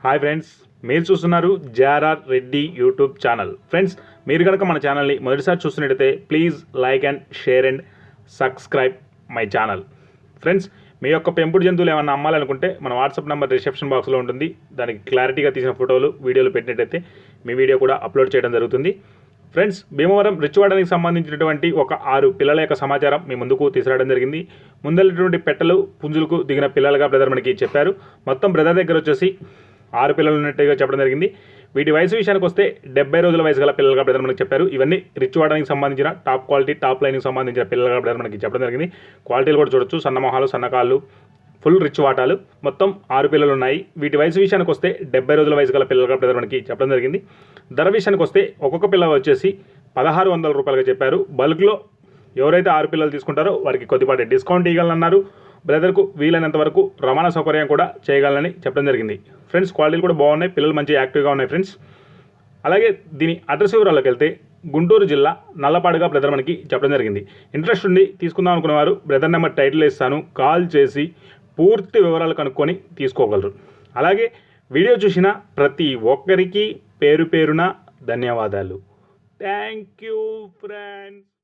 Hi friends, మీరు చూస్తున్నారు JRR Reddy YouTube channel. Friends, మీరు కనుక మన ఛానల్ని మొదటిసారి చూస్తున్నట్టయితే please like and share and subscribe my channel. Friends, మీ యొక్క పెంపుడు జంతువులు ఏమన్నా అమ్మాలనుకుంటే మన వాట్సాప్ నెంబర్ డిస్క్రిప్షన్ బాక్స్లో ఉంటుంది. దానికి క్లారిటీగా తీసిన ఫోటోలు వీడియోలు పెట్టినట్టయితే మీ వీడియో కూడా అప్లోడ్ చేయడం జరుగుతుంది. ఫ్రెండ్స్, భీమవరం రిచ్వాడానికి సంబంధించినటువంటి ఒక 6 పిల్లల యొక్క సమాచారం మీ ముందుకు తీసుకురావడం జరిగింది. ముందలటువంటి పెట్టలు పుంజులకు దిగిన పిల్లలుగా బ్రదర్ మనకి చెప్పారు. మొత్తం బ్రదర్ దగ్గర వచ్చేసి 6 పిల్లలు ఉన్నట్టుగా చెప్పడం జరిగింది. వీటి వయసు విషయానికి వస్తే 70 రోజుల వయసు గల పిల్లలుగా బ్రదర్ మనకి చెప్పారు. ఇవన్నీ రిచ్వాడానికి సంబంధించిన టాప్ క్వాలిటీ టాప్ లైన్కి సంబంధించిన పిల్లలుగా బ్రదర్ మనకి చెప్పడం జరిగింది. క్వాలిటీలు కూడా చూడొచ్చు. సన్నమొహాలు, సన్నకాళ్ళు, ఫుల్ రిచ్ వాటాలు, మొత్తం 6 పిల్లలు ఉన్నాయి. వీటి వయసు విషయానికి వస్తే 70 రోజుల వయసు గల పిల్లలుగా బ్రదర్ మనకి చెప్పడం జరిగింది. ధర విషయానికి వస్తే ఒక్కొక్క పిల్ల వచ్చేసి 1600 రూపాయలుగా చెప్పారు. బల్క్లో ఎవరైతే 6 పిల్లలు తీసుకుంటారో వారికి కొద్దిపాటి డిస్కౌంట్ ఇవ్వాలన్నారు. బ్రదర్కు వీలైనంత వరకు రవాణా సౌకర్యం కూడా చేయగలనని చెప్పడం జరిగింది. ఫ్రెండ్స్, క్వాలిటీలు కూడా బాగున్నాయి. పిల్లలు మంచి యాక్టివ్గా ఉన్నాయి ఫ్రెండ్స్. అలాగే దీని అడ్రస్ వివరాల్లోకి వెళ్తే గుంటూరు జిల్లా నల్లపాడుగా బ్రదర్ మనకి చెప్పడం జరిగింది. ఇంట్రెస్ట్ ఉంది తీసుకుందాం అనుకునేవారు బ్రదర్ నెంబర్ టైటిల్ ఇస్తాను, కాల్ చేసి పూర్తి వివరాలు కనుక్కొని తీసుకోగలరు. అలాగే వీడియో చూసిన ప్రతి ఒక్కరికి పేరు పేరున ధన్యవాదాలు. Thank you friends.